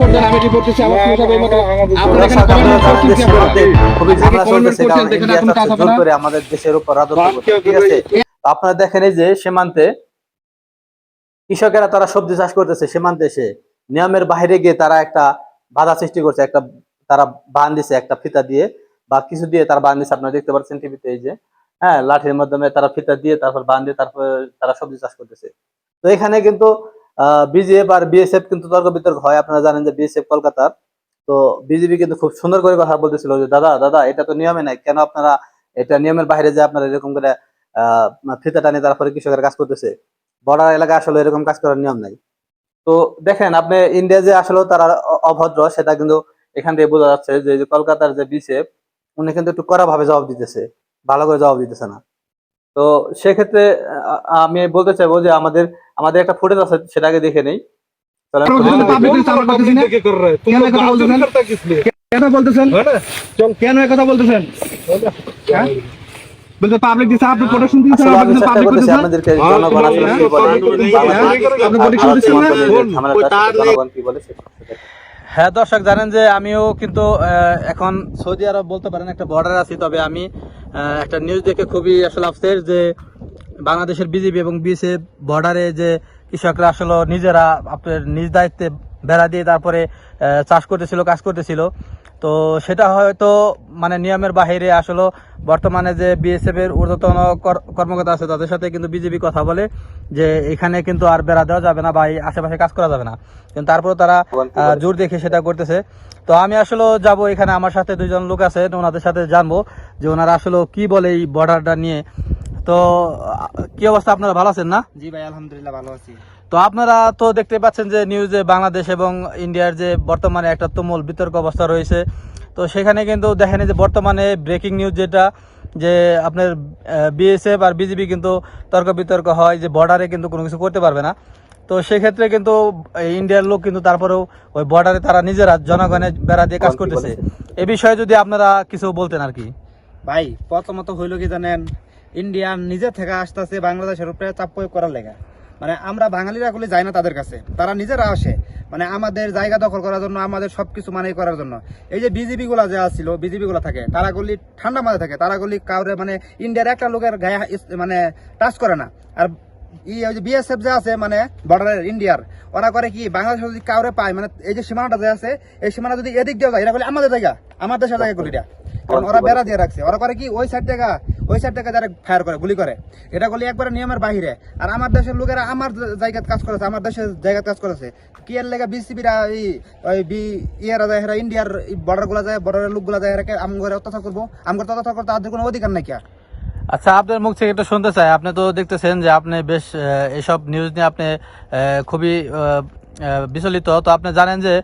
আমি রিপোর্ট দিচ্ছি আমার পুরো সব এই মতো আপনারা এখানে কমেন্ট করছেন কি আপনারা খুবই ঝামেলা কমেন্ট চলতেছে করছেন কারণ দেখেন ইন্ডিয়া এখন কাজ চাচ্ছে হবে জোর না করে আমাদের দেশের উপর রাজত্ব করতে, ঠিক আছে। তো আপনারা দেখেন এই যে সীমান্তে কৃষকেরা তারা সবজি চাষ করতেছে, সীমান্তে এসে নিয়মের বাইরে গিয়ে তারা একটা বাধা সৃষ্টি করছে, একটা তারা বান দিছে একটা ফিতা দিয়ে বা কিছু দিয়ে তারা বান দিছে, আপনারা দেখতে পাচ্ছেন টিভিতে এই যে, হ্যাঁ, লাঠির মাধ্যমে তারা ফিতা দিয়ে তারপর বান দিয়ে তারপর তারা সবজি চাষ করতেছে। তো এখানে কিন্তু বিজিএফ আর বিএসএফ কিন্তু তর্ক বিতর্ক হয়, আপনারা জানেন যে বিএসএফ কলকাতার, তো বিজেপি কিন্তু খুব সুন্দর করে কথা বলতেছিল যে দাদা দাদা এটা তো নিয়মে নাই, কেন আপনারা এটা নিয়মের বাইরে যে আপনারা এরকম করে ফিতা টানিয়ে তারপরে কৃষকের কাজ করতেছে, বর্ডার এলাকায় আসলে এরকম কাজ করার নিয়ম নাই। তো দেখেন আপনি ইন্ডিয়া যে আসলে তারা অভদ্র সেটা কিন্তু এখান থেকে বোঝা যাচ্ছে যে যে কলকাতার যে বিসিএফ উনি কিন্তু একটু কড়া ভাবে জবাব দিতেছে, ভালো করে জবাব দিতেছে না। তো সেক্ষেত্রে আমি বলতে চাইবো যে আমাদের আমাদের একটা ফুটেজ আছে সেটাকে দেখে নেই। চলেন কেন বলতেছেন কেন কথা বলতেছেন বলতে পাবলিক দিছে আপনি প্রোটেকশন দিয়েছেন আসলে আমি আপনি চেষ্টা পাবলিক করতেছি দিছেন আপনাদেরকে জনগণ আসলে কি বলে, আপনি প্রোটেকশন দিচ্ছেন না জনগণ কি বলে সেটা। হ্যাঁ দর্শক, জানেন যে আমিও কিন্তু এখন সৌদি আরব বলতে পারেন একটা বর্ডারে আছি, তবে আমি একটা নিউজ দেখে খুবই আসলে আফসোস যে বাংলাদেশের বিজেপি এবং বিএসএফ বর্ডারে যে কৃষকরা আসলে নিজেরা আপনার নিজ দায়িত্বে বেড়া দিয়ে তারপরে চাষ করতেছিল, কাজ করতেছিল, তো সেটা হয়তো মানে নিয়মের বাহিরে আসলে বর্তমানে যে বিএসএফ এর ঊর্ধ্বতন কর্মকর্তা আছে তাদের সাথে কিন্তু বিজেপি কথা বলে যে এখানে কিন্তু আর বেড়া দেওয়া যাবে না বা এই আশেপাশে কাজ করা যাবে না, কিন্তু তারপরে তারা জোর দেখে সেটা করতেছে। তো আমি আসলে যাব, এখানে আমার সাথে দুইজন লোক আছে, ওনাদের সাথে জানবো যে ওনারা আসলে কি বলে এই বর্ডারটা নিয়ে। তো কি অবস্থা, আপনারা ভালো আছেন না? জি ভাই, আলহামদুলিল্লাহ ভালো আছি। তো আপনারা তো দেখতে পাচ্ছেন যে নিউজে বাংলাদেশ এবং ইন্ডিয়ার যে বর্তমানে একটা তুমুল বিতর্ক অবস্থা রয়েছে, তো সেখানে কিন্তু দেখেন যে বর্তমানে ব্রেকিং নিউজ যেটা যে আপনার বিএসএফ আর বিজেপি কিন্তু তর্ক বিতর্ক হয় যে বর্ডারে কিন্তু কোনো কিছু করতে পারবে না। তো সেক্ষেত্রে কিন্তু ইন্ডিয়ার লোক কিন্তু তারপরেও ওই বর্ডারে তারা নিজেরা জনগণের বেড়া দিয়ে কাজ করতেছে। এ বিষয়ে যদি আপনারা কিছু বলতেন আর কি। ভাই প্রথমত হইল কি জানেন, ইন্ডিয়া নিজে থেকে আসতেছে বাংলাদেশের উপরে চাপ প্রয়োগ করার লেগা। মানে আমরা বাঙালিরা গুলি যাই না তাদের কাছে, তারা নিজেরা আসে মানে আমাদের জায়গা দখল করার জন্য, আমাদের সবকিছু মানাই করার জন্য। এই যে বিজেপি গুলা যে আসছিল, বিজেপি গুলা থাকে তারা গুলি ঠান্ডা মাথায় থাকে, তারা গুলি কাউরে মানে ইন্ডিয়ার একটা লোকের গায়ে মানে টাচ করে না। আর বিএসএফ যে আছে মানে বর্ডারের ইন্ডিয়ার, ওরা করে কি বাংলাদেশ যদি কাউরে পায় মানে এই যে সীমানাটা যে আছে এই সীমানা যদি এদিক দিয়ে যায়, এটা বলে আমাদের জায়গা, আমার দেশের জায়গা গুলিটা, কারণ ওরা বেড়া দিয়ে রাখছে। ওরা করে কি ওই সাইড থেকে যারা ফায়ার করে, গুলি করে, এটা গুলি একবারে নিয়মের বাহিরে। আর আমার দেশের লোকেরা আমার জায়গায় কাজ করেছে, আমার দেশের জায়গায় কাজ করেছে, কি এর লেগে বিসিবিরা ইয়েরা যায়, ইন্ডিয়ার বর্ডার গুলা যায়, বর্ডারের লোক গুলা যায়, আমগরে অত্যাচার করবো, আমগর অত্যাচার করতে তাদের কোনো অধিকার নাই। আচ্ছা, আপনার মুখ থেকে একটু শুনতে চাই, আপনি তো দেখতেছেন যে আপনি বেশ এইসব নিউজ নিয়ে আপনি খুবই বিচলিত, তো আপনি জানেন যে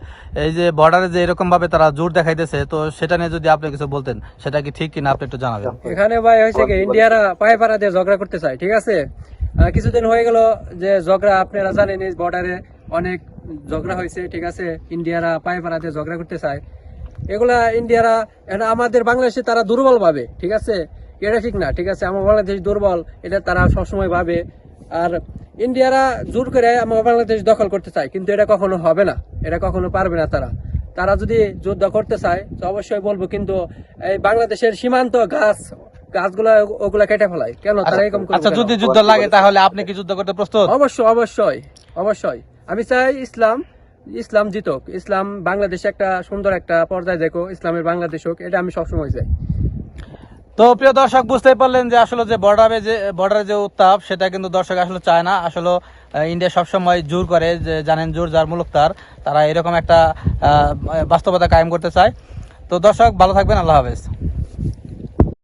এই যে বর্ডারে যে এরকম ভাবে তারা জোর দেখাইতেছে, তো সেটা নিয়ে যদি আপনি কিছু বলতেন সেটা কি ঠিক কিনা আপনি একটু জানাবেন। এখানে ভাই হয়েছে কি, ইন্ডিয়ারা পায়ে পাড়া দিয়ে ঝগড়া করতে চায়, ঠিক আছে। কিছুদিন হয়ে গেল যে ঝগড়া, আপনারা জানেন এই বর্ডারে অনেক ঝগড়া হয়েছে, ঠিক আছে। ইন্ডিয়ারা পায়ে পাড়া দিয়ে ঝগড়া করতে চায়, এগুলা ইন্ডিয়ারা আমাদের বাংলাদেশে তারা দুর্বল ভাবে, ঠিক আছে। এটা ঠিক না, ঠিক আছে। আমার বাংলাদেশ দুর্বল এটা তারা সবসময় ভাবে, আর ইন্ডিয়ারা জোর করে আমার বাংলাদেশ দখল করতে চায়, কিন্তু এটা কখনো হবে না, এটা কখনো পারবে না। তারা যদি যুদ্ধ করতে চায় তো অবশ্যই বলবো, কিন্তু এই বাংলাদেশের সীমান্ত গাছগুলা ওগুলা কেটে ফেলায় কেন তারা এরকম করে? আচ্ছা, যদি যুদ্ধ লাগে তাহলে আপনি কি যুদ্ধ করতে প্রস্তুত? অবশ্যই অবশ্যই অবশ্যই। আমি চাই ইসলাম জিতুক, ইসলাম বাংলাদেশে একটা সুন্দর একটা পর্যায়ে দেখো, ইসলামের বাংলাদেশ হোক, এটা আমি সবসময় চাই। তো প্রিয় দর্শক, বুঝতেই পারলেন যে আসলে যে বর্ডারে যে উত্তাপ সেটা কিন্তু দর্শক আসলে চায় না। আসলে ইন্ডিয়া সবসময় জোর করে, যে জানেন জোর যার মুলুক তারা এরকম একটা বাস্তবতা কায়েম করতে চায়। তো দর্শক ভালো থাকবেন, আল্লাহ হাফেজ।